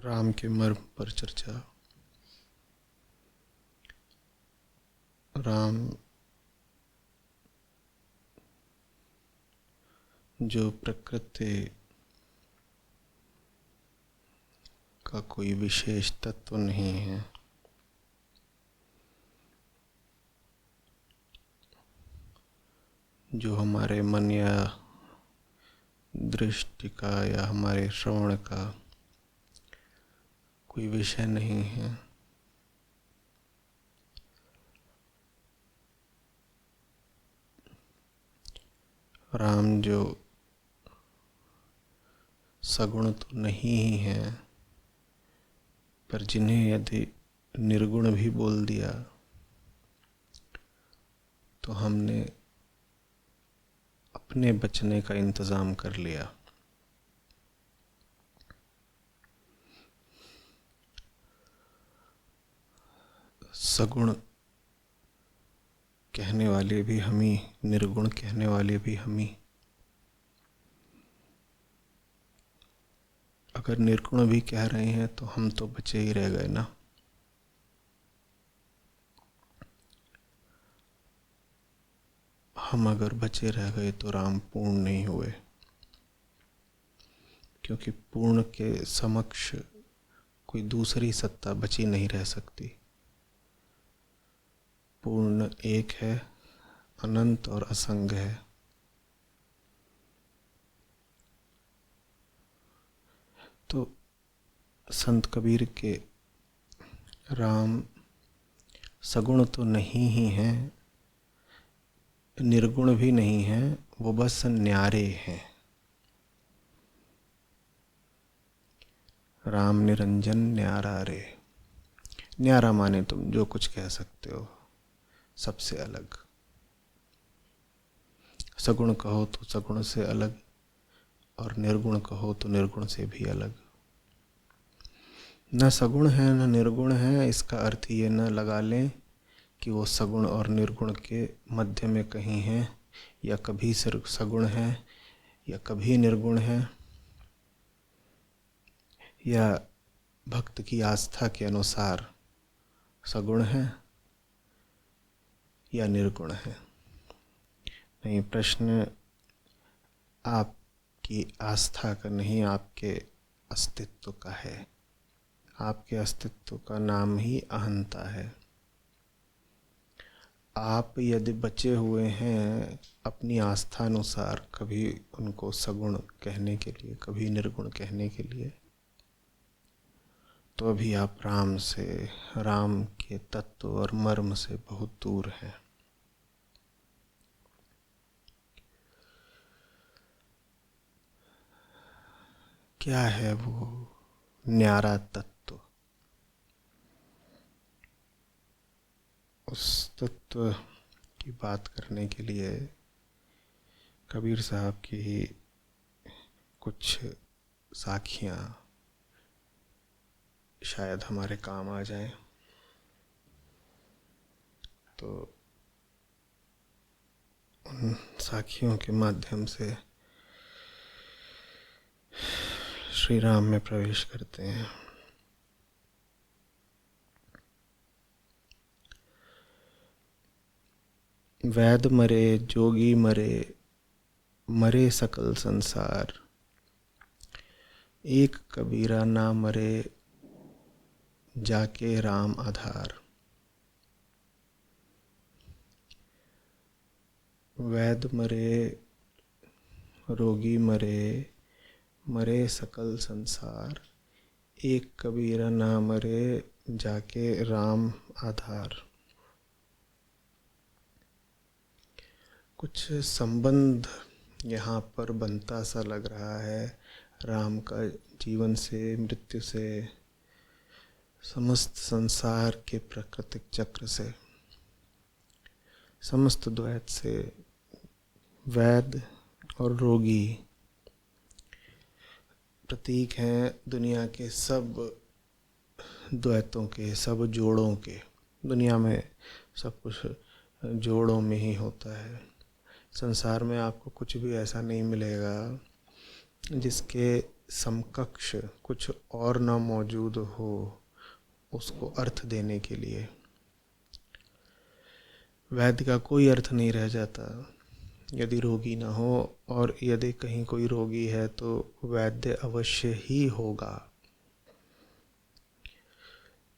राम के मर्म पर चर्चा। राम जो प्रकृति का कोई विशेष तत्व नहीं है, जो हमारे मन या दृष्टि का या हमारे श्रवण का कोई विषय नहीं है। राम जो सगुण तो नहीं ही है, पर जिन्हें यदि निर्गुण भी बोल दिया तो हमने अपने बचने का इंतज़ाम कर लिया। सगुण कहने वाले भी हम ही, निर्गुण कहने वाले भी हम ही। अगर निर्गुण भी कह रहे हैं तो हम तो बचे ही रह गए ना। हम अगर बचे रह गए तो राम पूर्ण नहीं हुए, क्योंकि पूर्ण के समक्ष कोई दूसरी सत्ता बची नहीं रह सकती। पूर्ण एक है, अनंत और असंग है। तो संत कबीर के राम सगुण तो नहीं ही हैं, निर्गुण भी नहीं हैं, वो बस न्यारे हैं। राम निरंजन न्यारा रे। न्यारा माने तुम जो कुछ कह सकते हो, सबसे अलग। सगुण कहो तो सगुण से अलग, और निर्गुण कहो तो निर्गुण से भी अलग। न सगुण है न निर्गुण है, इसका अर्थ ये न लगा लें कि वो सगुण और निर्गुण के मध्य में कहीं है, या कभी सिर्फ सगुण है या कभी निर्गुण है, या भक्त की आस्था के अनुसार सगुण है या निर्गुण है। नहीं, प्रश्न आपकी आस्था का नहीं, आपके अस्तित्व का है। आपके अस्तित्व का नाम ही अहंता है। आप यदि बचे हुए हैं अपनी आस्था अनुसार, कभी उनको सगुण कहने के लिए, कभी निर्गुण कहने के लिए, तो अभी आप राम से, राम के तत्व और मर्म से बहुत दूर हैं। क्या है वो न्यारा तत्व? उस तत्व की बात करने के लिए कबीर साहब की ही कुछ साखियाँ शायद हमारे काम आ जाएं। तो उन साखियों के माध्यम से श्री राम में प्रवेश करते हैं। वैद मरे जोगी मरे, मरे सकल संसार, एक कबीरा ना मरे, जाके राम आधार। वैद मरे, रोगी मरे, मरे सकल संसार, एक कबीरा ना मरे, जाके राम आधार। कुछ संबंध यहाँ पर बनता सा लग रहा है राम का जीवन से, मृत्यु से, समस्त संसार के प्राकृतिक चक्र से, समस्त द्वैत से। वैद और रोगी प्रतीक हैं दुनिया के सब द्वैतों के, सब जोड़ों के। दुनिया में सब कुछ जोड़ों में ही होता है। संसार में आपको कुछ भी ऐसा नहीं मिलेगा जिसके समकक्ष कुछ और ना मौजूद हो, उसको अर्थ देने के लिए वैद्य का कोई अर्थ नहीं रह जाता यदि रोगी ना हो। और यदि कहीं कोई रोगी है तो वैद्य अवश्य ही होगा।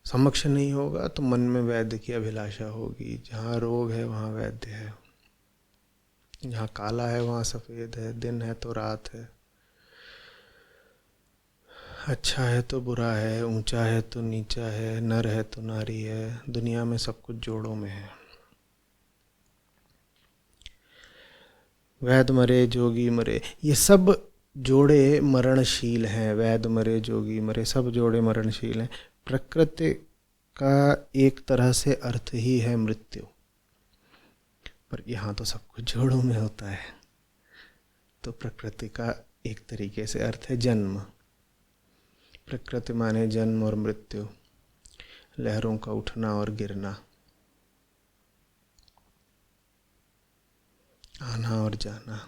समक्ष नहीं होगा तो मन में वैद्य की अभिलाषा होगी। जहाँ रोग है वहाँ वैद्य है, जहाँ काला है वहाँ सफ़ेद है, दिन है तो रात है, अच्छा है तो बुरा है, ऊंचा है तो नीचा है, नर है तो नारी है। दुनिया में सब कुछ जोड़ों में है। वैद मरे जोगी मरे, ये सब जोड़े मरणशील हैं। वैद मरे जोगी मरे, सब जोड़े मरणशील हैं। प्रकृति का एक तरह से अर्थ ही है मृत्यु, पर यहाँ तो सब कुछ जोड़ों में होता है। तो प्रकृति का एक तरीके से अर्थ है जन्म। प्रकृति माने जन्म और मृत्यु, लहरों का उठना और गिरना, आना और जाना।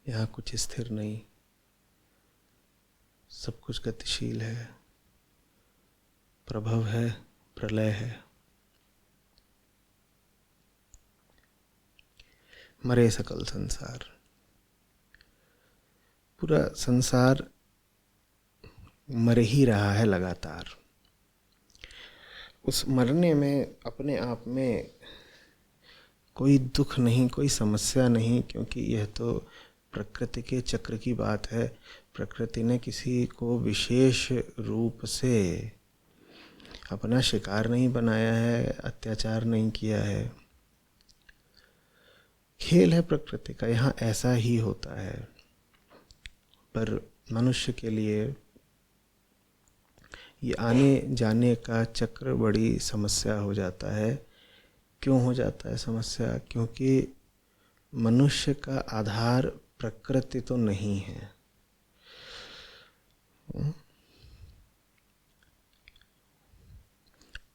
यहाँ कुछ स्थिर नहीं, सब कुछ गतिशील है, प्रभव है, प्रलय है। मरे सकल संसार, पूरा संसार मर ही रहा है लगातार। उस मरने में अपने आप में कोई दुख नहीं, कोई समस्या नहीं, क्योंकि यह तो प्रकृति के चक्र की बात है। प्रकृति ने किसी को विशेष रूप से अपना शिकार नहीं बनाया है, अत्याचार नहीं किया है। खेल है प्रकृति का, यहाँ ऐसा ही होता है। पर मनुष्य के लिए ये आने जाने का चक्र बड़ी समस्या हो जाता है। क्यों हो जाता है समस्या? क्योंकि मनुष्य का आधार प्रकृति तो नहीं है।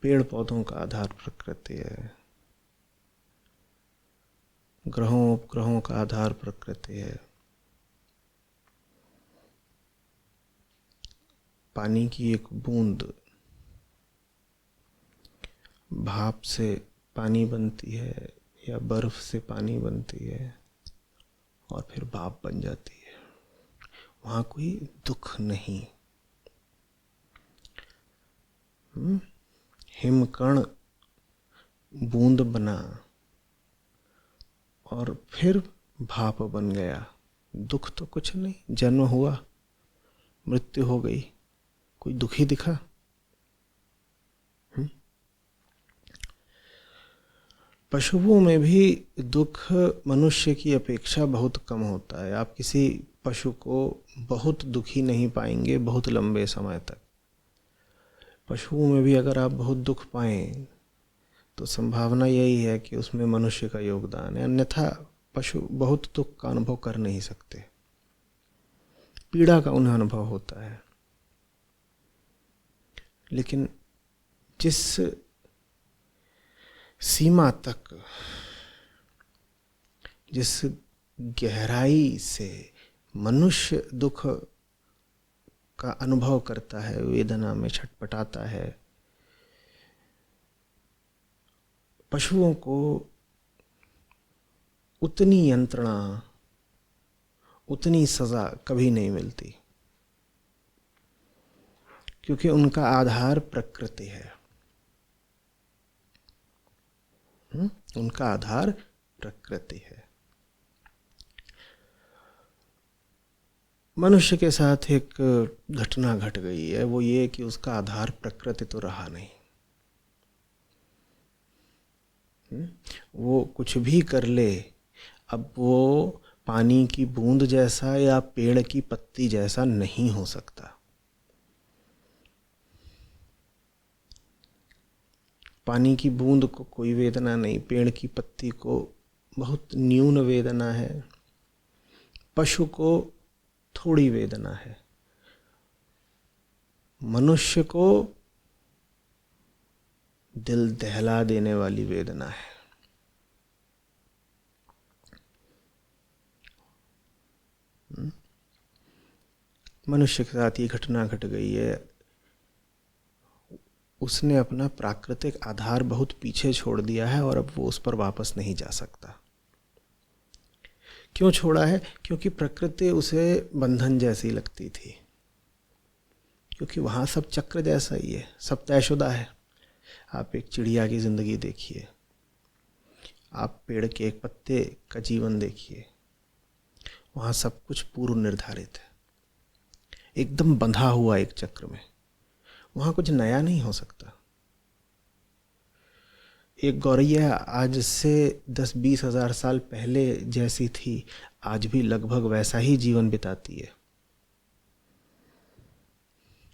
पेड़ पौधों का आधार प्रकृति है, ग्रहों उपग्रहों का आधार प्रकृति है, पानी की एक बूंद भाप से पानी बनती है या बर्फ से पानी बनती है और फिर भाप बन जाती है। वहाँ कोई दुख नहीं। हिमकण बूंद बना और फिर भाप बन गया, दुख तो कुछ नहीं। जन्म हुआ, मृत्यु हो गई, कोई दुखी दिखा? पशुओं में भी दुख मनुष्य की अपेक्षा बहुत कम होता है। आप किसी पशु को बहुत दुखी नहीं पाएंगे बहुत लंबे समय तक। पशुओं में भी अगर आप बहुत दुख पाएं तो संभावना यही है कि उसमें मनुष्य का योगदान है, अन्यथा पशु बहुत दुख का अनुभव कर नहीं सकते। पीड़ा का उन्हें अनुभव होता है। लेकिन जिस सीमा तक, जिस गहराई से मनुष्य दुख का अनुभव करता है, वेदना में छटपटाता है, पशुओं को उतनी यंत्रणा, उतनी सजा कभी नहीं मिलती, क्योंकि उनका आधार प्रकृति है। उनका आधार प्रकृति है। मनुष्य के साथ एक घटना घट गई है, वो ये कि उसका आधार प्रकृति तो रहा नहीं। वो कुछ भी कर ले, अब वो पानी की बूंद जैसा या पेड़ की पत्ती जैसा नहीं हो सकता। पानी की बूंद को कोई वेदना नहीं, पेड़ की पत्ती को बहुत न्यून वेदना है, पशु को थोड़ी वेदना है। मनुष्य को दिल दहला देने वाली वेदना है। मनुष्य के साथ ये घटना घट गई है, उसने अपना प्राकृतिक आधार बहुत पीछे छोड़ दिया है और अब वो उस पर वापस नहीं जा सकता। क्यों छोड़ा है? क्योंकि प्रकृति उसे बंधन जैसी लगती थी, क्योंकि वहाँ सब चक्र जैसा ही है, सब तयशुदा है। आप एक चिड़िया की ज़िंदगी देखिए, आप पेड़ के एक पत्ते का जीवन देखिए, वहाँ सब कुछ पूर्व निर्धारित है, एकदम बंधा हुआ एक चक्र में। वहाँ कुछ नया नहीं हो सकता। एक गौरैया आज से 10-20 हज़ार साल पहले जैसी थी, आज भी लगभग वैसा ही जीवन बिताती है।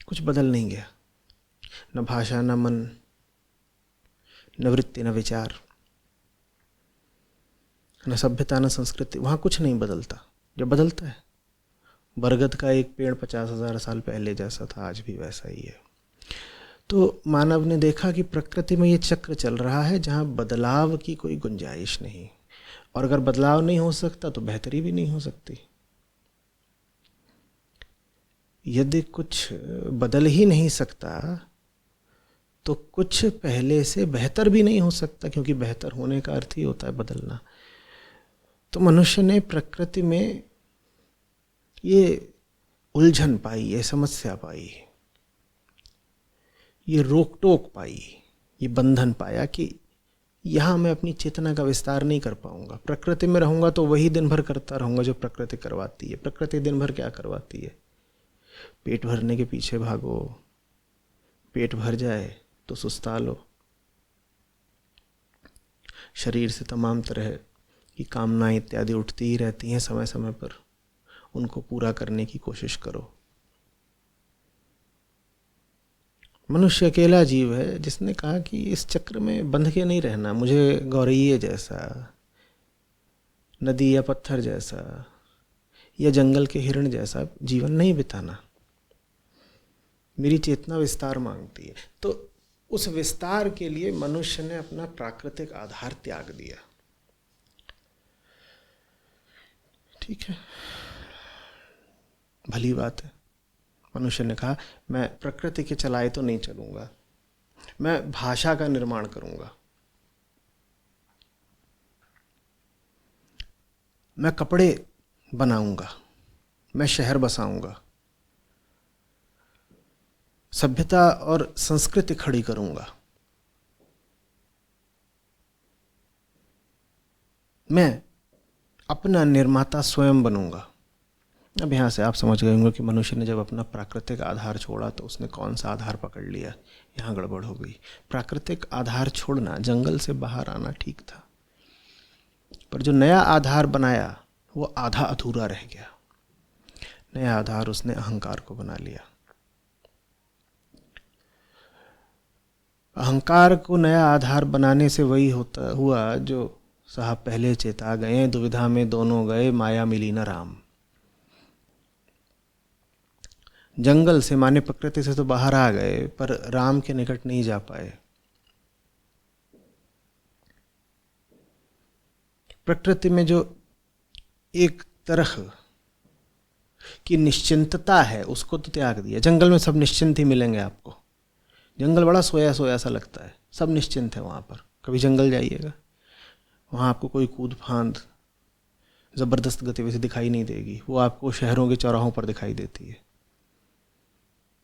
कुछ बदल नहीं गया, न भाषा, न मन, न वृत्ति, न विचार, न सभ्यता, न संस्कृति। वहाँ कुछ नहीं बदलता। जब बदलता है, बरगद का एक पेड़ 50,000 साल पहले जैसा था, आज भी वैसा ही है। तो मानव ने देखा कि प्रकृति में ये चक्र चल रहा है जहाँ बदलाव की कोई गुंजाइश नहीं, और अगर बदलाव नहीं हो सकता तो बेहतरी भी नहीं हो सकती। यदि कुछ बदल ही नहीं सकता तो कुछ पहले से बेहतर भी नहीं हो सकता, क्योंकि बेहतर होने का अर्थ ही होता है बदलना। तो मनुष्य ने प्रकृति में ये उलझन पाई, ये समस्या पाई, ये रोक टोक पाई, ये बंधन पाया कि यहाँ मैं अपनी चेतना का विस्तार नहीं कर पाऊंगा। प्रकृति में रहूंगा तो वही दिन भर करता रहूंगा जो प्रकृति करवाती है। प्रकृति दिन भर क्या करवाती है? पेट भरने के पीछे भागो, पेट भर जाए तो सुस्ता लो, शरीर से तमाम तरह की कामनाएं इत्यादि उठती ही रहती हैं समय समय पर, उनको पूरा करने की कोशिश करो। मनुष्य अकेला जीव है जिसने कहा कि इस चक्र में बंध के नहीं रहना, मुझे गौरैये जैसा, नदी या पत्थर जैसा, या जंगल के हिरण जैसा जीवन नहीं बिताना। मेरी चेतना विस्तार मांगती है। तो उस विस्तार के लिए मनुष्य ने अपना प्राकृतिक आधार त्याग दिया। ठीक है, भली बात है। मनुष्य ने कहा मैं प्रकृति के चलाए तो नहीं चलूंगा, मैं भाषा का निर्माण करूंगा, मैं कपड़े बनाऊंगा, मैं शहर बसाऊंगा, सभ्यता और संस्कृति खड़ी करूंगा, मैं अपना निर्माता स्वयं बनूंगा। अब यहाँ से आप समझ गए होंगे कि मनुष्य ने जब अपना प्राकृतिक आधार छोड़ा तो उसने कौन सा आधार पकड़ लिया। यहाँ गड़बड़ हो गई। प्राकृतिक आधार छोड़ना, जंगल से बाहर आना ठीक था, पर जो नया आधार बनाया वो आधा अधूरा रह गया। नया आधार उसने अहंकार को बना लिया। अहंकार को नया आधार बनाने से वही हुआ जो साहब पहले चेता गए, दुविधा में दोनों गए, माया मिली न राम। जंगल से माने प्रकृति से तो बाहर आ गए, पर राम के निकट नहीं जा पाए। प्रकृति में जो एक तरह की निश्चिंतता है उसको तो त्याग दिया। जंगल में सब निश्चिंत ही मिलेंगे आपको। जंगल बड़ा सोया सोया सा लगता है, सब निश्चिंत है वहाँ पर। कभी जंगल जाइएगा, वहाँ आपको कोई कूद फांद ज़बरदस्त गतिविधि दिखाई नहीं देगी। वो आपको शहरों के चौराहों पर दिखाई देती है।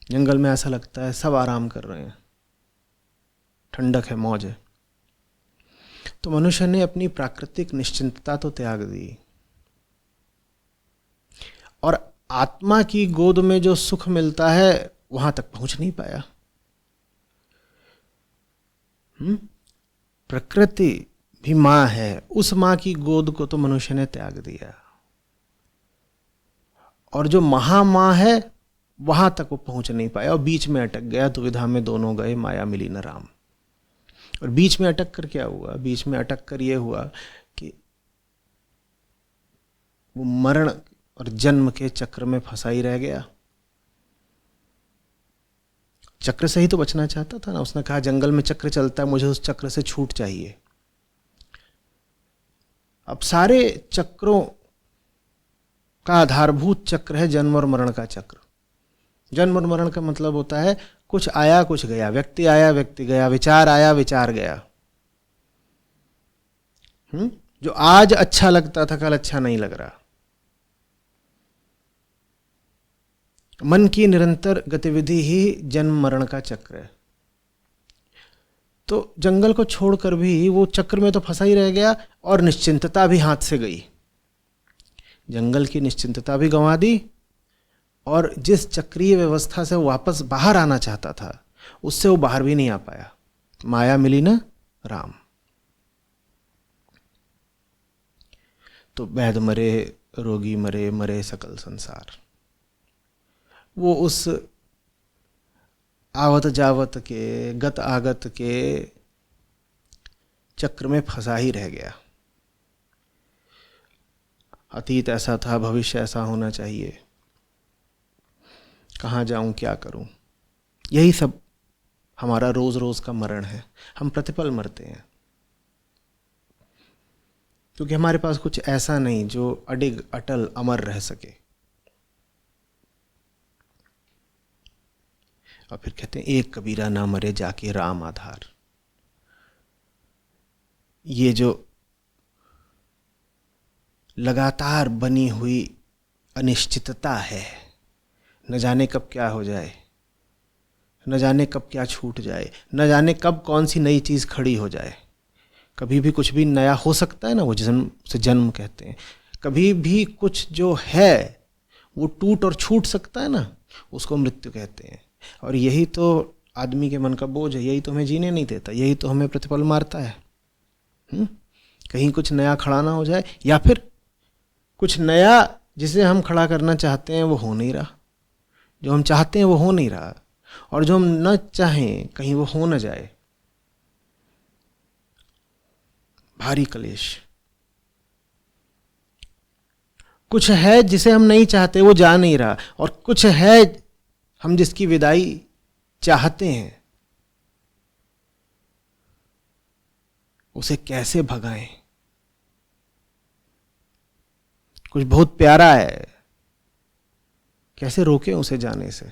जंगल में ऐसा लगता है सब आराम कर रहे हैं, ठंडक है, मौज है। तो मनुष्य ने अपनी प्राकृतिक निश्चिंतता तो त्याग दी, और आत्मा की गोद में जो सुख मिलता है वहां तक पहुंच नहीं पाया। प्रकृति भी मां है, उस मां की गोद को तो मनुष्य ने त्याग दिया, और जो महामां है वहां तक वो पहुंच नहीं पाया और बीच में अटक गया। दुविधा में दोनों गए, माया मिली न राम। और बीच में अटक कर क्या हुआ? बीच में अटक कर यह हुआ कि वो मरण और जन्म के चक्र में फंसा ही रह गया। चक्र से ही तो बचना चाहता था ना। उसने कहा जंगल में चक्र चलता है, मुझे उस चक्र से छूट चाहिए। अब सारे चक्रों का आधारभूत चक्र है जन्म और मरण का चक्र। जन्म और मरण का मतलब होता है कुछ आया कुछ गया, व्यक्ति आया व्यक्ति गया, विचार आया विचार गया। जो आज अच्छा लगता था कल अच्छा नहीं लग रहा। मन की निरंतर गतिविधि ही जन्म मरण का चक्र है। तो जंगल को छोड़कर भी वो चक्र में तो फंसा ही रह गया और निश्चिंतता भी हाथ से गई। जंगल की निश्चिंतता भी गंवा दी और जिस चक्रीय व्यवस्था से वो वापस बाहर आना चाहता था उससे वो बाहर भी नहीं आ पाया। माया मिली ना राम। तो वैध मरे, रोगी मरे, मरे सकल संसार। वो उस आवत जावत के, गत आगत के चक्र में फंसा ही रह गया। अतीत ऐसा था, भविष्य ऐसा होना चाहिए, कहाँ जाऊं, क्या करूं, यही सब हमारा रोज रोज का मरण है। हम प्रतिपल मरते हैं क्योंकि हमारे पास कुछ ऐसा नहीं जो अडिग अटल अमर रह सके। और फिर कहते हैं एक कबीरा ना मरे जाके राम आधार। ये जो लगातार बनी हुई अनिश्चितता है, न जाने कब क्या हो जाए, न जाने कब क्या छूट जाए, न जाने कब कौन सी नई चीज खड़ी हो जाए। कभी भी कुछ भी नया हो सकता है ना, वो जन्म से जन्म कहते हैं। कभी भी कुछ जो है वो टूट और छूट सकता है ना, उसको मृत्यु कहते हैं। और यही तो आदमी के मन का बोझ है, यही तो हमें जीने नहीं देता, यही तो हमें प्रतिपल मारता है। कहीं कुछ नया खड़ा ना हो जाए, या फिर कुछ नया जिसे हम खड़ा करना चाहते हैं वो हो नहीं रहा, जो हम चाहते हैं वो हो नहीं रहा, और जो हम न चाहें कहीं वो हो न जाए। भारी कलेश। कुछ है जिसे हम नहीं चाहते वो जा नहीं रहा, और कुछ है हम जिसकी विदाई चाहते हैं, उसे कैसे भगाएं। कुछ बहुत प्यारा है, कैसे रोकें उसे जाने से।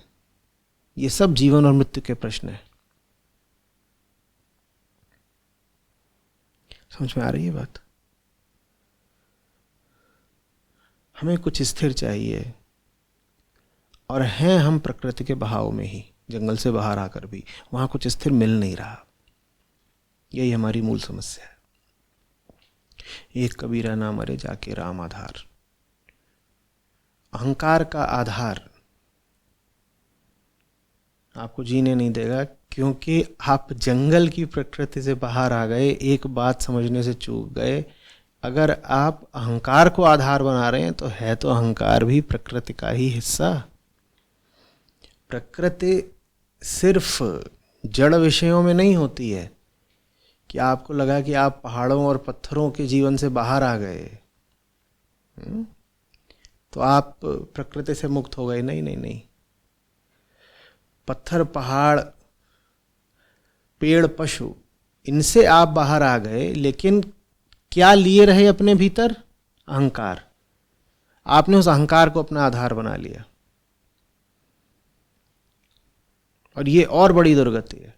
ये सब जीवन और मृत्यु के प्रश्न हैं। समझ में आ रही है बात? हमें कुछ स्थिर चाहिए, और हैं हम प्रकृति के बहाव में ही, जंगल से बाहर आकर भी वहां कुछ स्थिर मिल नहीं रहा। यही हमारी मूल समस्या है। एक कबीरा ना मरे जाके राम आधार। अहंकार का आधार आपको जीने नहीं देगा, क्योंकि आप जंगल की प्रकृति से बाहर आ गए, एक बात समझने से चूक गए। अगर आप अहंकार को आधार बना रहे हैं तो है तो अहंकार भी प्रकृति का ही हिस्सा। प्रकृति सिर्फ जड़ विषयों में नहीं होती है कि आपको लगा कि आप पहाड़ों और पत्थरों के जीवन से बाहर आ गए तो आप प्रकृति से मुक्त हो गए। नहीं नहीं नहीं। पत्थर, पहाड़, पेड़, पशु, इनसे आप बाहर आ गए, लेकिन क्या लिए रहे अपने भीतर? अहंकार। आपने उस अहंकार को अपना आधार बना लिया, और ये और बड़ी दुर्गति है।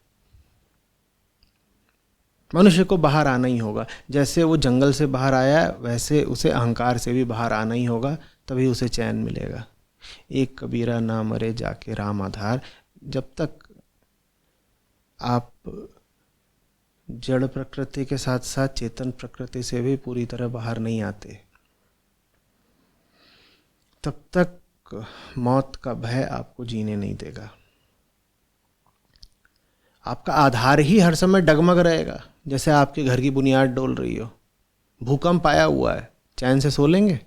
मनुष्य को बाहर आना ही होगा। जैसे वो जंगल से बाहर आया, वैसे उसे अहंकार से भी बाहर आना ही होगा, तभी उसे चैन मिलेगा। एक कबीरा ना मरे जाके राम आधार। जब तक आप जड़ प्रकृति के साथ साथ चेतन प्रकृति से भी पूरी तरह बाहर नहीं आते, तब तक मौत का भय आपको जीने नहीं देगा। आपका आधार ही हर समय डगमग रहेगा, जैसे आपके घर की बुनियाद डोल रही हो। भूकंप आया हुआ है, चैन से सो लेंगे?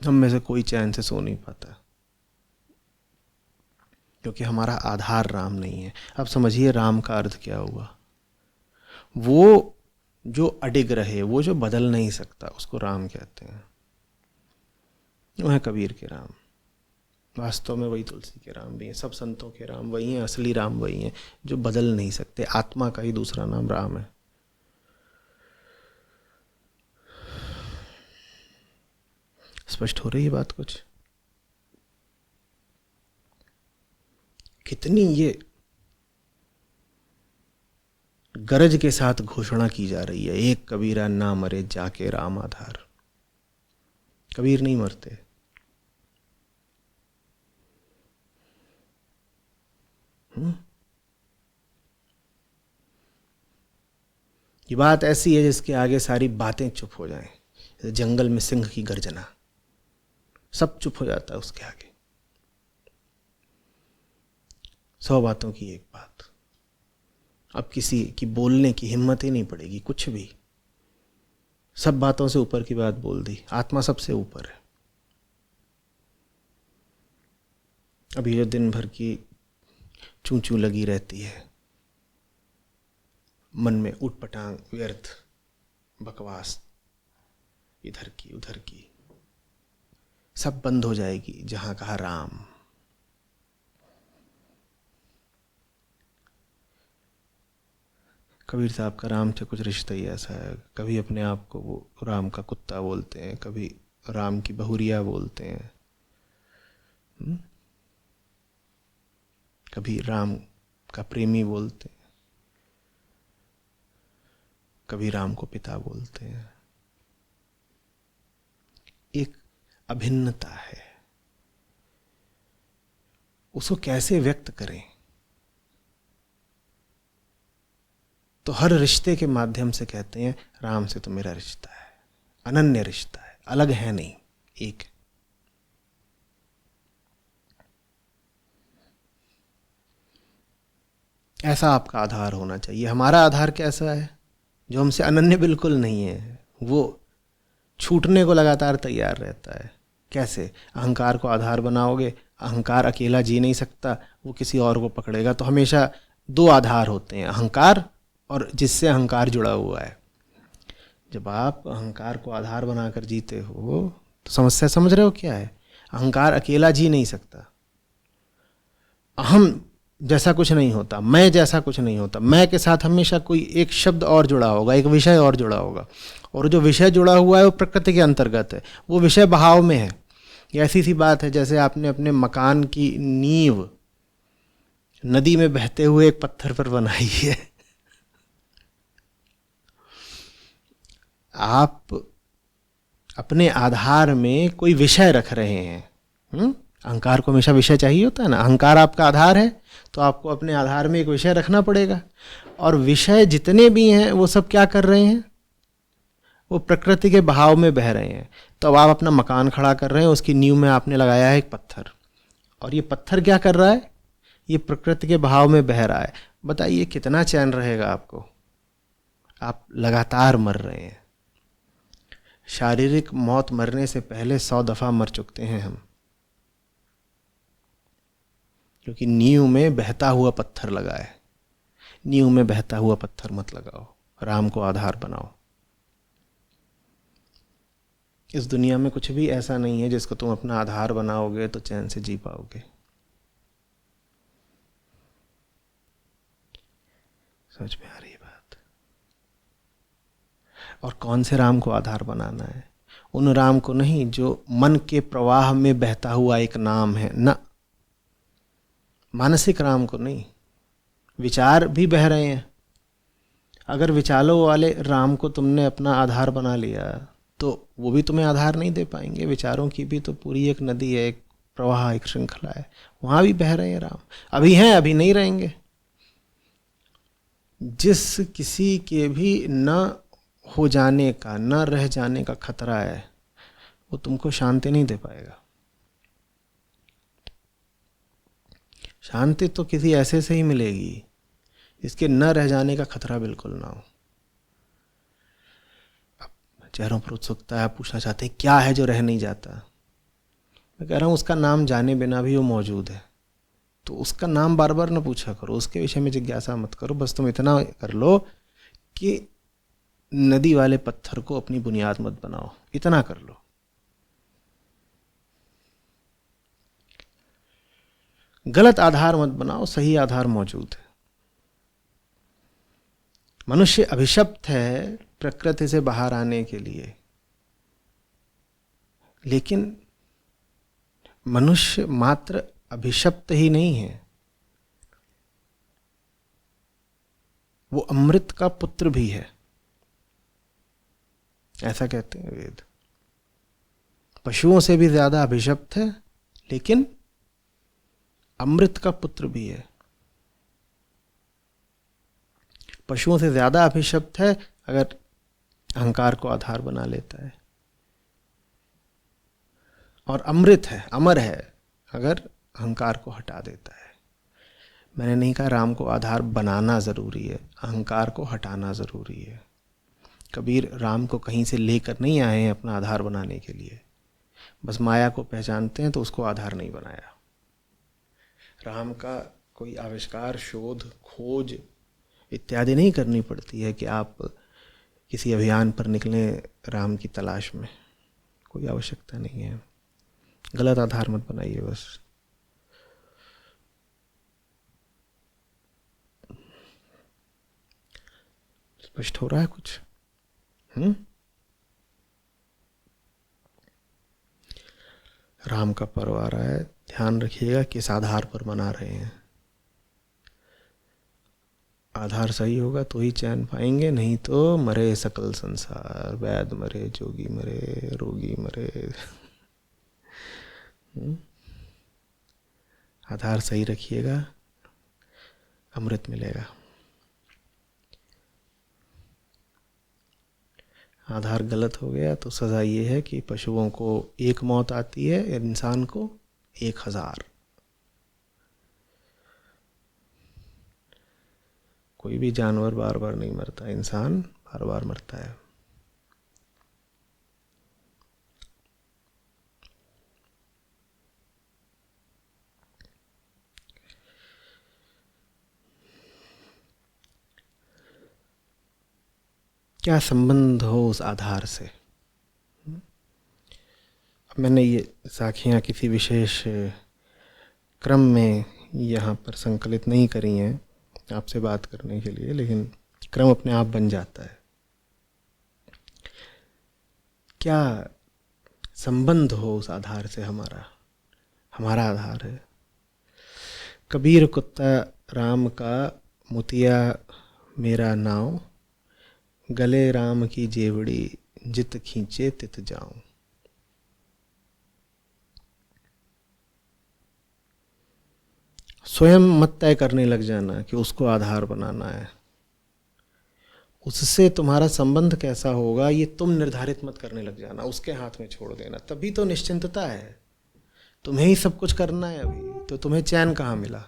हम में से कोई चैन से सो नहीं पाता, क्योंकि हमारा आधार राम नहीं है। अब समझिए राम का अर्थ क्या हुआ। वो जो अडिग रहे, वो जो बदल नहीं सकता, उसको राम कहते हैं। वो है कबीर के राम। वास्तव में वही तुलसी के राम भी हैं, सब संतों के राम वही हैं, असली राम वही हैं जो बदल नहीं सकते। आत्मा का ही दूसरा नाम राम है। स्पष्ट हो रही है बात कुछ? कितनी ये गरज के साथ घोषणा की जा रही है, एक कबीरा ना मरे जाके राम आधार। कबीर नहीं मरते। ये बात ऐसी है जिसके आगे सारी बातें चुप हो जाएं। जंगल में सिंह की गर्जना, सब चुप हो जाता है उसके आगे। 100 बातों की एक बात, अब किसी की बोलने की हिम्मत ही नहीं पड़ेगी कुछ भी। सब बातों से ऊपर की बात बोल दी। आत्मा सबसे ऊपर है। अभी जो दिन भर की चूं चूं लगी रहती है, मन में उटपटांग व्यर्थ बकवास, इधर की उधर की, सब बंद हो जाएगी जहां कहा राम। कबीर साहब का राम से कुछ रिश्ता ही ऐसा है। कभी अपने आप को वो राम का कुत्ता बोलते हैं, कभी राम की बहुरिया बोलते हैं, कभी राम का प्रेमी बोलते हैं, कभी राम को पिता बोलते हैं। एक अभिन्नता है, उसको कैसे व्यक्त करें? तो हर रिश्ते के माध्यम से कहते हैं राम से तो मेरा रिश्ता है, अनन्य रिश्ता है, अलग है नहीं, एक है। ऐसा आपका आधार होना चाहिए। हमारा आधार कैसा है? जो हमसे अनन्य बिल्कुल नहीं है, वो छूटने को लगातार तैयार रहता है। कैसे? अहंकार को आधार बनाओगे, अहंकार अकेला जी नहीं सकता, वो किसी और को पकड़ेगा। तो हमेशा 2 आधार होते हैं, अहंकार और जिससे अहंकार जुड़ा हुआ है। जब आप अहंकार को आधार बनाकर जीते हो तो समस्या समझ रहे हो क्या है? अहंकार अकेला जी नहीं सकता। अहम जैसा कुछ नहीं होता, मैं जैसा कुछ नहीं होता। मैं के साथ हमेशा कोई एक शब्द और जुड़ा होगा, एक विषय और जुड़ा होगा, और जो विषय जुड़ा हुआ है वो प्रकृति के अंतर्गत है, वो विषय बहाव में है। ये ऐसी सी बात है जैसे आपने अपने मकान की नींव नदी में बहते हुए एक पत्थर पर बनाई है। आप अपने आधार में कोई विषय रख रहे हैं। अहंकार को हमेशा विषय चाहिए होता है ना। अहंकार आपका आधार है तो आपको अपने आधार में एक विषय रखना पड़ेगा, और विषय जितने भी हैं वो सब क्या कर रहे हैं? वो प्रकृति के बहाव में बह रहे हैं। तो अब आप अपना मकान खड़ा कर रहे हैं, उसकी नींव में आपने लगाया है एक पत्थर, और ये पत्थर क्या कर रहा है? ये प्रकृति के बहाव में बह रहा है। बताइए कितना चैन रहेगा आपको? आप लगातार मर रहे हैं। शारीरिक मौत मरने से पहले 100 दफा मर चुकते हैं हम, क्योंकि नींव में बहता हुआ पत्थर लगा है। नींव में बहता हुआ पत्थर मत लगाओ, राम को आधार बनाओ। इस दुनिया में कुछ भी ऐसा नहीं है जिसको तुम अपना आधार बनाओगे तो चैन से जी पाओगे। समझ में आ रही है बात? और कौन से राम को आधार बनाना है? उन राम को नहीं जो मन के प्रवाह में बहता हुआ एक नाम है ना, मानसिक राम को नहीं। विचार भी बह रहे हैं, अगर विचारों वाले राम को तुमने अपना आधार बना लिया तो वो भी तुम्हें आधार नहीं दे पाएंगे। विचारों की भी तो पूरी एक नदी है, एक प्रवाह, एक श्रृंखला है, वहां भी बह रहे हैं राम। अभी हैं, अभी नहीं रहेंगे। जिस किसी के भी न हो जाने का, न रह जाने का खतरा है, वो तुमको शांति नहीं दे पाएगा। शांति तो किसी ऐसे से ही मिलेगी जिसके न रह जाने का खतरा बिल्कुल ना हो। चेहरों पर उत्सुकता है, पूछना चाहते हैं क्या है जो रह नहीं जाता। मैं कह रहा हूँ उसका नाम जाने बिना भी वो मौजूद है, तो उसका नाम बार बार ना पूछा करो, उसके विषय में जिज्ञासा मत करो। बस तुम इतना कर लो कि नदी वाले पत्थर को अपनी बुनियाद मत बनाओ, इतना कर लो। गलत आधार मत बनाओ, सही आधार मौजूद है। मनुष्य अभिशप्त है प्रकृति से बाहर आने के लिए, लेकिन मनुष्य मात्र अभिशप्त ही नहीं है, वो अमृत का पुत्र भी है, ऐसा कहते हैं वेद। पशुओं से भी ज्यादा अभिशप्त है, लेकिन अमृत का पुत्र भी है। पशुओं से ज्यादा अभिशप्त है अगर अहंकार को आधार बना लेता है, और अमृत है, अमर है, अगर अहंकार को हटा देता है। मैंने नहीं कहा राम को आधार बनाना जरूरी है, अहंकार को हटाना जरूरी है। कबीर राम को कहीं से लेकर नहीं आए हैं अपना आधार बनाने के लिए, बस माया को पहचानते हैं तो उसको आधार नहीं बनाया। राम का कोई आविष्कार, शोध, खोज इत्यादि नहीं करनी पड़ती है कि आप किसी अभियान पर निकलें राम की तलाश में, कोई आवश्यकता नहीं है। गलत आधार मत बनाइए बस। स्पष्ट हो रहा है कुछ? राम का पर्व आ रहा है, ध्यान रखिएगा किस आधार पर मना रहे हैं। आधार सही होगा तो ही चैन पाएंगे, नहीं तो मरे सकल संसार, वैद मरे, जोगी मरे, रोगी मरे। आधार सही रखिएगा, अमृत मिलेगा। आधार गलत हो गया तो सजा ये है कि पशुओं को एक मौत आती है, इंसान को 1000। कोई भी जानवर बार बार नहीं मरता, इंसान बार बार मरता है। क्या संबंध हो उस आधार से? अब मैंने ये साखियाँ किसी विशेष क्रम में यहाँ पर संकलित नहीं करी हैं आपसे बात करने के लिए, लेकिन क्रम अपने आप बन जाता है। क्या संबंध हो उस आधार से? हमारा आधार है कबीर कुत्ता राम का, मोतिया मेरा नाव, गले राम की जेवड़ी, जित खींचे तित जाऊं। स्वयं मत तय करने लग जाना कि उसको आधार बनाना है। उससे तुम्हारा संबंध कैसा होगा ये तुम निर्धारित मत करने लग जाना, उसके हाथ में छोड़ देना। तभी तो निश्चिंतता है। तुम्हें ही सब कुछ करना है अभी, तो तुम्हें चैन कहाँ मिला?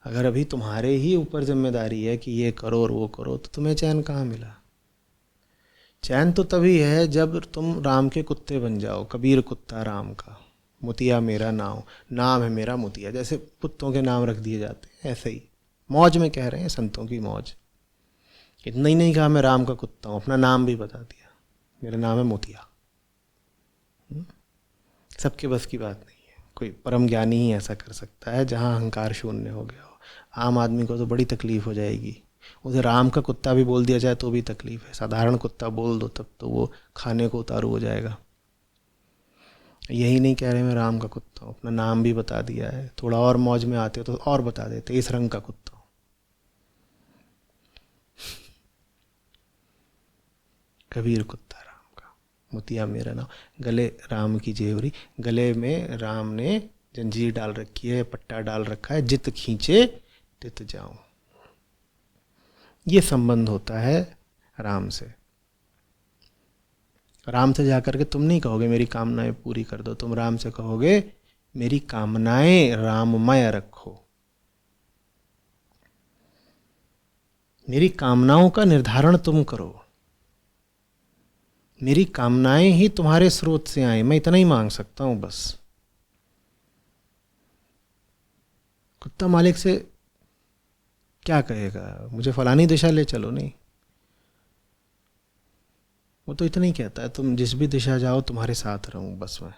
अगर अभी तुम्हारे ही ऊपर जिम्मेदारी है कि ये करो और वो करो, तो तुम्हें चैन कहाँ मिला? चैन तो तभी है जब तुम राम के कुत्ते बन जाओ। कबीर कुत्ता राम का, मोतिया मेरा नाम, नाम है मेरा मोतिया। जैसे कुत्तों के नाम रख दिए जाते हैं, ऐसे ही मौज में कह रहे हैं, संतों की मौज। इतना ही नहीं कहा मैं राम का कुत्ता हूँ, अपना नाम भी बता दिया, मेरा नाम है मोतिया। सबके बस की बात नहीं है, कोई परम ज्ञानी ही ऐसा कर सकता है जहाँ अहंकार शून्य हो गया हो। आम आदमी को तो बड़ी तकलीफ हो जाएगी। उसे राम का कुत्ता भी बोल दिया जाए तो भी तकलीफ है, साधारण कुत्ता बोल दो तब तो वो खाने को उतारू हो जाएगा। यही नहीं कह रहे मैं राम का कुत्ता हूँ, अपना नाम भी बता दिया है। थोड़ा और मौज में आते हो तो और बता देते, इस रंग का कुत्ता हूँ। कबीर कुत्ता राम का, मोतिया मेरा नाम, गले राम की जेवरी। गले में राम ने जंजीर डाल रखी है, पट्टा डाल रखा है, जित खींचे तित जाऊं। ये संबंध होता है राम से। राम से जाकर के तुम नहीं कहोगे मेरी कामनाएं पूरी कर दो, तुम राम से कहोगे मेरी कामनाएं राममय रखो। मेरी कामनाओं का निर्धारण तुम करो, मेरी कामनाएं ही तुम्हारे स्रोत से आए, मैं इतना ही मांग सकता हूं बस। कुत्ता मालिक से क्या कहेगा, मुझे फलानी दिशा ले चलो? नहीं, वो तो इतना ही कहता है तुम जिस भी दिशा जाओ तुम्हारे साथ रहूं बस मैं।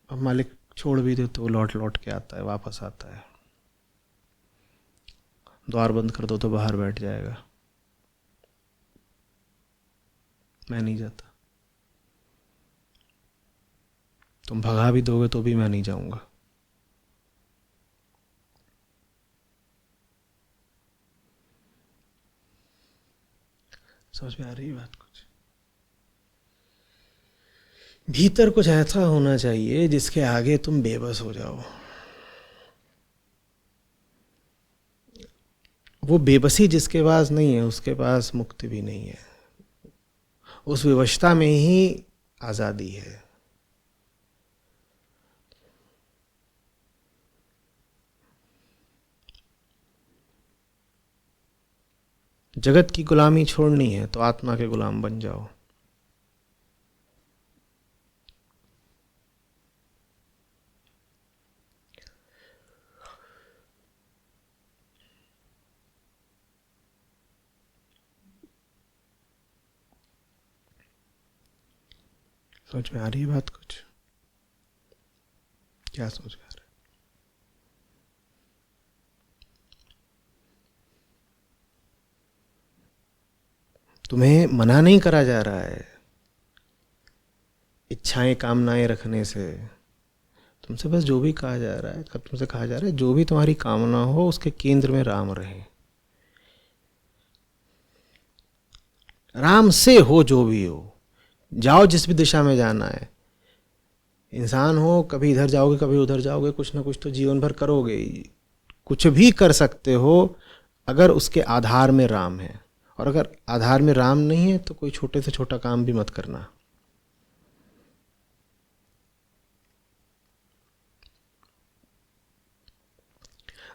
अब मालिक छोड़ भी दे तो वो लौट लौट के आता है, वापस आता है। द्वार बंद कर दो तो बाहर बैठ जाएगा, मैं नहीं जाता। तुम भगा भी दोगे तो भी मैं नहीं जाऊंगा। समझ में आ रही है बात? कुछ भीतर कुछ ऐसा होना चाहिए जिसके आगे तुम बेबस हो जाओ। वो बेबसी जिसके पास नहीं है उसके पास मुक्ति भी नहीं है। उस विवशता में ही आजादी है। जगत की गुलामी छोड़नी है तो आत्मा के गुलाम बन जाओ। सोच में आ रही है बात? कुछ क्या सोच में आ रहा है? तुम्हें मना नहीं करा जा रहा है इच्छाएं कामनाएं रखने से। तुमसे बस जो भी कहा जा रहा है, तुमसे कहा जा रहा है जो भी तुम्हारी कामना हो उसके केंद्र में राम रहे। राम से हो जो भी हो, जाओ जिस भी दिशा में जाना है। इंसान हो, कभी इधर जाओगे कभी उधर जाओगे, कुछ ना कुछ तो जीवन भर करोगे ही। कुछ भी कर सकते हो अगर उसके आधार में राम है। और अगर आधार में राम नहीं है तो कोई छोटे से छोटा काम भी मत करना।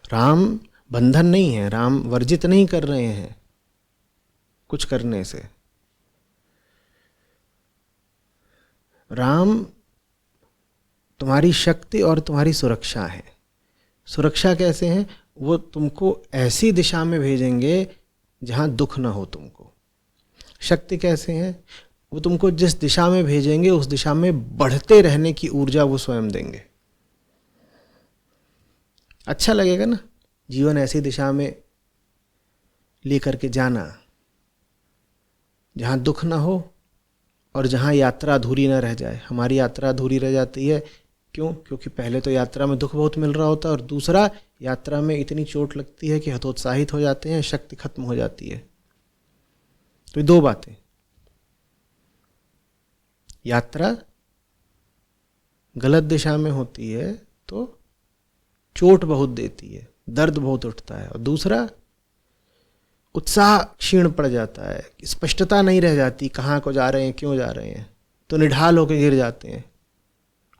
राम बंधन नहीं है, राम वर्जित नहीं कर रहे हैं कुछ करने से। राम तुम्हारी शक्ति और तुम्हारी सुरक्षा है। सुरक्षा कैसे है? वो तुमको ऐसी दिशा में भेजेंगे जहां दुख ना हो तुमको। शक्ति कैसे है? वो तुमको जिस दिशा में भेजेंगे उस दिशा में बढ़ते रहने की ऊर्जा वो स्वयं देंगे। अच्छा लगेगा ना जीवन ऐसी दिशा में लेकर के जाना जहां दुख ना हो और जहां यात्रा अधूरी ना रह जाए। हमारी यात्रा अधूरी रह जाती है क्यों? क्योंकि पहले तो यात्रा में दुख बहुत मिल रहा होता है और दूसरा यात्रा में इतनी चोट लगती है कि हतोत्साहित हो जाते हैं, शक्ति खत्म हो जाती है। तो ये दो बातें, यात्रा गलत दिशा में होती है तो चोट बहुत देती है, दर्द बहुत उठता है, और दूसरा उत्साह क्षीण पड़ जाता है, स्पष्टता नहीं रह जाती कहाँ को जा रहे हैं, क्यों जा रहे हैं, तो निढाल होकर गिर जाते हैं,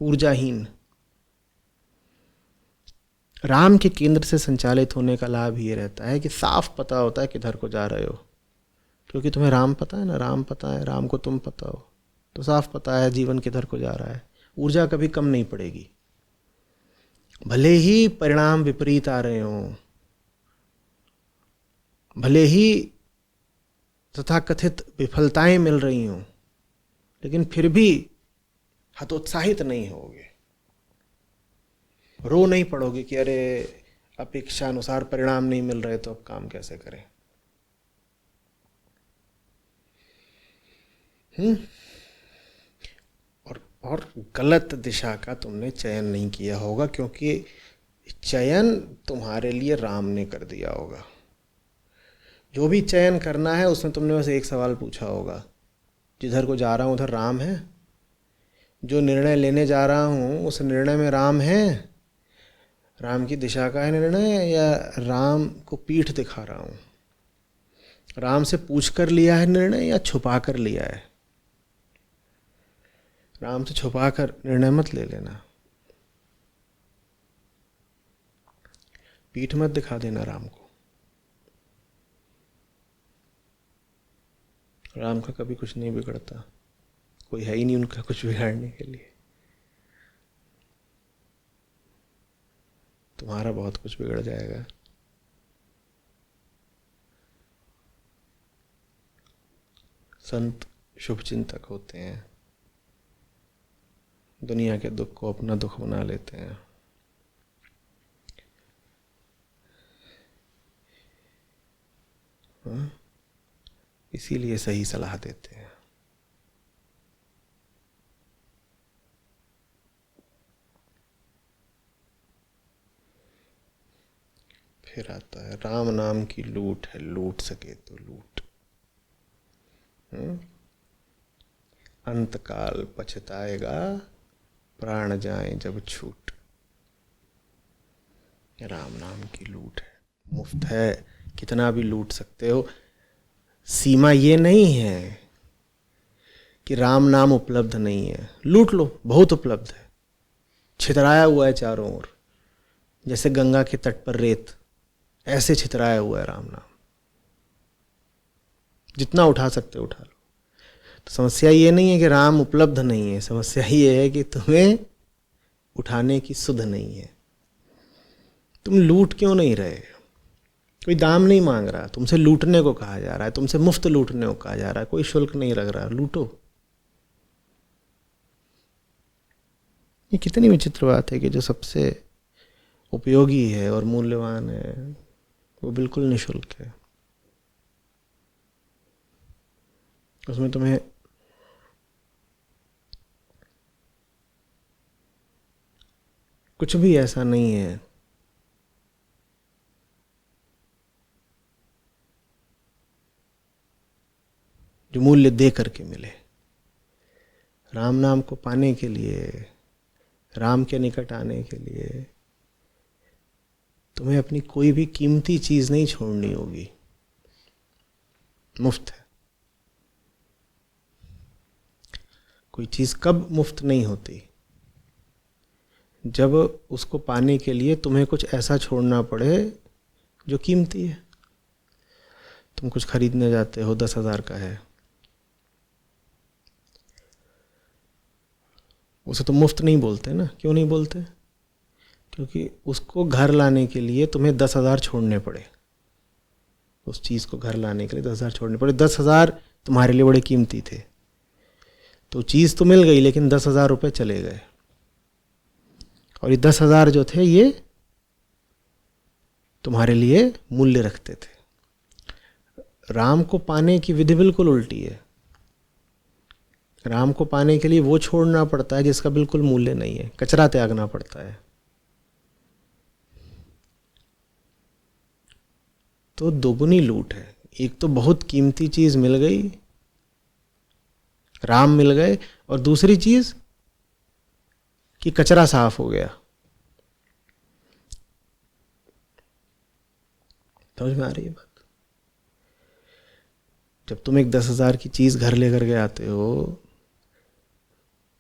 ऊर्जाहीन। राम के केंद्र से संचालित होने का लाभ ये रहता है कि साफ पता होता है किधर को जा रहे हो, क्योंकि तुम्हें राम पता है ना, राम पता है, राम को तुम पता हो, तो साफ पता है जीवन किधर को जा रहा है। ऊर्जा कभी कम नहीं पड़ेगी, भले ही परिणाम विपरीत आ रहे हों, भले ही तथाकथित विफलताएं मिल रही हों, लेकिन फिर भी हतोत्साहित नहीं होगे, रो नहीं पड़ोगे कि अरे अपेक्षा अनुसार परिणाम नहीं मिल रहे तो अब काम कैसे करें। और गलत दिशा का तुमने चयन नहीं किया होगा, क्योंकि चयन तुम्हारे लिए राम ने कर दिया होगा। जो भी चयन करना है उसमें तुमने बस एक सवाल पूछा होगा, जिधर को जा रहा हूँ उधर राम है? जो निर्णय लेने जा रहा हूँ उस निर्णय में राम है? राम की दिशा का है निर्णय या राम को पीठ दिखा रहा हूँ? राम से पूछ कर लिया है निर्णय या छुपा कर लिया है? राम से छुपा कर निर्णय मत ले लेना, पीठ मत दिखा देना राम को। राम का कभी कुछ नहीं बिगड़ता, कोई है ही नहीं उनका कुछ बिगाड़ने के लिए। तुम्हारा बहुत कुछ बिगड़ जाएगा। संत शुभचिंतक होते हैं, दुनिया के दुख को अपना दुख बना लेते हैं। इसीलिए सही सलाह देते हैं। फिर आता है राम नाम की लूट है, लूट सके तो लूट। अंतकाल पछताएगा, प्राण जाए जब छूट। राम नाम की लूट है, मुफ्त है, कितना भी लूट सकते हो। सीमा ये नहीं है कि राम नाम उपलब्ध नहीं है, लूट लो, बहुत उपलब्ध है, छितराया हुआ है चारों ओर, जैसे गंगा के तट पर रेत, ऐसे छितराया हुआ है राम नाम। जितना उठा सकते हो उठा लो। तो समस्या ये नहीं है कि राम उपलब्ध नहीं है, समस्या ये है कि तुम्हें उठाने की सुध नहीं है। तुम लूट क्यों नहीं रहे? कोई दाम नहीं मांग रहा, तुमसे लूटने को कहा जा रहा है, तुमसे मुफ्त लूटने को कहा जा रहा है, कोई शुल्क नहीं लग रहा, लूटो। ये कितनी विचित्र बात है कि जो सबसे उपयोगी है और मूल्यवान है वो बिल्कुल निःशुल्क है। उसमें तुम्हें कुछ भी ऐसा नहीं है जो मूल्य दे करके मिले। राम नाम को पाने के लिए, राम के निकट आने के लिए तुम्हें अपनी कोई भी कीमती चीज नहीं छोड़नी होगी, मुफ्त है। कोई चीज कब मुफ्त नहीं होती? जब उसको पाने के लिए तुम्हें कुछ ऐसा छोड़ना पड़े जो कीमती है। तुम कुछ खरीदने जाते हो, 10,000 का है, उसे तुम मुफ्त नहीं बोलते ना। क्यों नहीं बोलते? क्योंकि उसको घर लाने के लिए तुम्हें 10,000 छोड़ने पड़े। उस चीज़ को घर लाने के लिए 10,000 छोड़ने पड़े। 10,000 तुम्हारे लिए बड़े कीमती थे, तो चीज़ तो मिल गई लेकिन 10,000 रुपये चले गए। और ये 10,000 जो थे ये तुम्हारे लिए मूल्य रखते थे। राम को पाने की विधि बिल्कुल उल्टी है। राम को पाने के लिए वो छोड़ना पड़ता है जिसका बिल्कुल मूल्य नहीं है, कचरा त्यागना पड़ता है। तो दोगुनी लूट है। एक तो बहुत कीमती चीज मिल गई, राम मिल गए, और दूसरी चीज कि कचरा साफ हो गया। समझ में आ रही है बात? जब तुम एक 10,000 की चीज घर लेकर के आते हो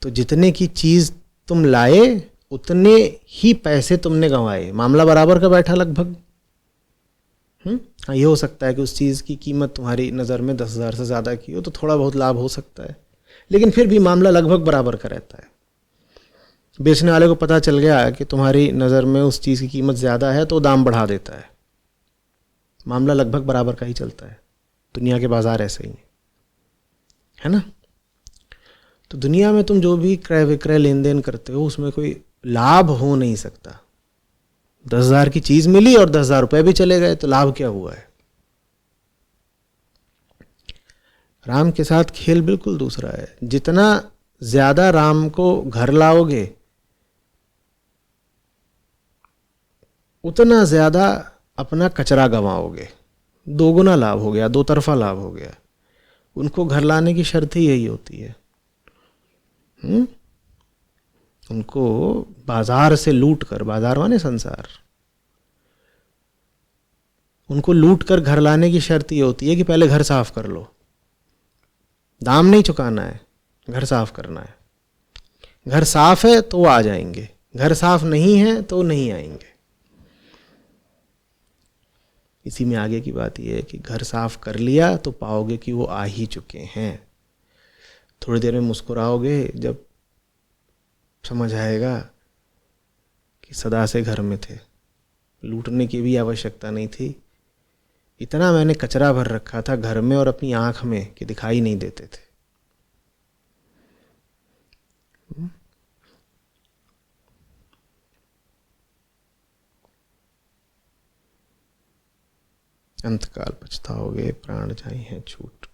तो जितने की चीज तुम लाए उतने ही पैसे तुमने गंवाए। मामला बराबर का बैठा लगभग। हाँ, ये हो सकता है कि उस चीज़ की कीमत तुम्हारी नज़र में 10,000 से ज़्यादा की हो, तो थोड़ा बहुत लाभ हो सकता है, लेकिन फिर भी मामला लगभग बराबर का रहता है। बेचने वाले को पता चल गया कि तुम्हारी नज़र में उस चीज़ की कीमत ज़्यादा है तो दाम बढ़ा देता है। मामला लगभग बराबर का ही चलता है। दुनिया के बाजार ऐसे ही है ना। तो दुनिया में तुम जो भी क्रय विक्रय लेन देन करते हो उसमें कोई लाभ हो नहीं सकता। 10,000 की चीज मिली और 10,000 रुपए भी चले गए, तो लाभ क्या हुआ है? राम के साथ खेल बिल्कुल दूसरा है। जितना ज्यादा राम को घर लाओगे उतना ज्यादा अपना कचरा गंवाओगे। दोगुना लाभ हो गया, दो तरफा लाभ हो गया। उनको घर लाने की शर्त ही यही होती है। उनको बाजार से लूट कर, बाजार माने संसार, उनको लूट कर घर लाने की शर्त ये होती है कि पहले घर साफ कर लो। दाम नहीं चुकाना है, घर साफ करना है। घर साफ है तो वो आ जाएंगे, घर साफ नहीं है तो नहीं आएंगे। इसी में आगे की बात यह है कि घर साफ कर लिया तो पाओगे कि वो आ ही चुके हैं। थोड़ी देर में मुस्कुराओगे जब समझ आएगा कि सदा से घर में थे, लूटने की भी आवश्यकता नहीं थी। इतना मैंने कचरा भर रखा था घर में और अपनी आंख में कि दिखाई नहीं देते थे। अंतकाल पछताओगे, प्राण जाई हैं छूट।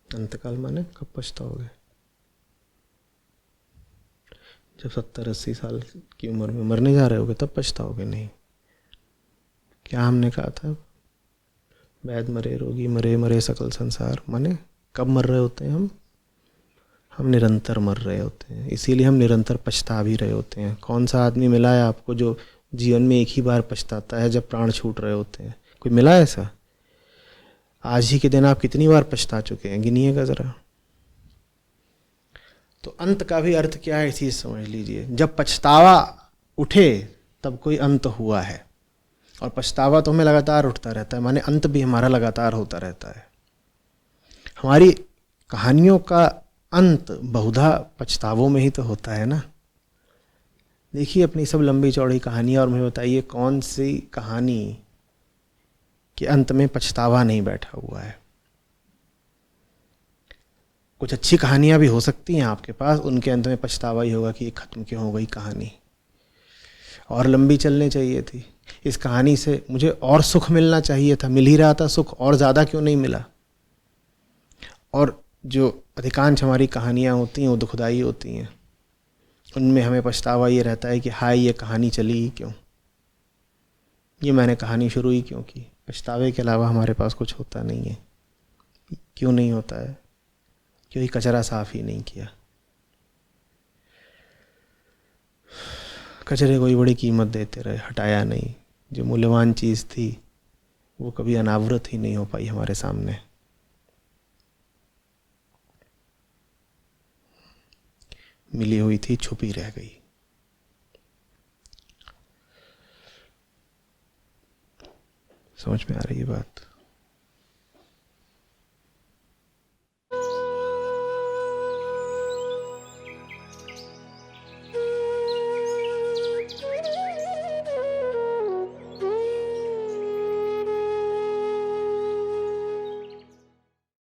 अंतकाल माने कब पछताओगे? जब 70-80 साल की उम्र में मरने जा रहे होगे तब पछताओगे। नहीं, क्या हमने कहा था? वैद मरे, रोगी मरे, मरे सकल संसार। माने कब मर रहे होते हैं हम निरंतर मर रहे होते हैं, इसीलिए हम निरंतर पछता भी रहे होते हैं। कौन सा आदमी मिला है आपको जो जीवन में एक ही बार पछताता है जब प्राण छूट रहे होते हैं? कोई मिला है ऐसा? आज ही के दिन आप कितनी बार पछता चुके हैं, गिनिएगा जरा। तो अंत का भी अर्थ क्या है इसी समझ लीजिए। जब पछतावा उठे तब कोई अंत हुआ है, और पछतावा तो हमें लगातार उठता रहता है, माने अंत भी हमारा लगातार होता रहता है। हमारी कहानियों का अंत बहुधा पछतावों में ही तो होता है ना। देखिए अपनी सब लंबी चौड़ी कहानियां और मुझे बताइए कौन सी कहानी के अंत में पछतावा नहीं बैठा हुआ है। कुछ अच्छी कहानियां भी हो सकती हैं आपके पास, उनके अंत में पछतावा ही होगा कि ये खत्म क्यों हो गई कहानी, और लंबी चलनी चाहिए थी। इस कहानी से मुझे और सुख मिलना चाहिए था, मिल ही रहा था सुख, और ज़्यादा क्यों नहीं मिला। और जो अधिकांश हमारी कहानियाँ होती हैं वो दुखदाई होती हैं, उनमें हमें पछतावा ये रहता है कि हाय ये कहानी चली ही क्यों, ये मैंने कहानी शुरू ही क्यों की। पछतावे के अलावा हमारे पास कुछ होता नहीं है। क्यों नहीं होता है? क्योंकि कचरा साफ ही नहीं किया। कचरे को ही बड़ी कीमत देते रहे, हटाया नहीं। जो मूल्यवान चीज़ थी वो कभी अनावृत ही नहीं हो पाई हमारे सामने। मिली हुई थी, छुपी रह गई। समझ में आ रही है बात?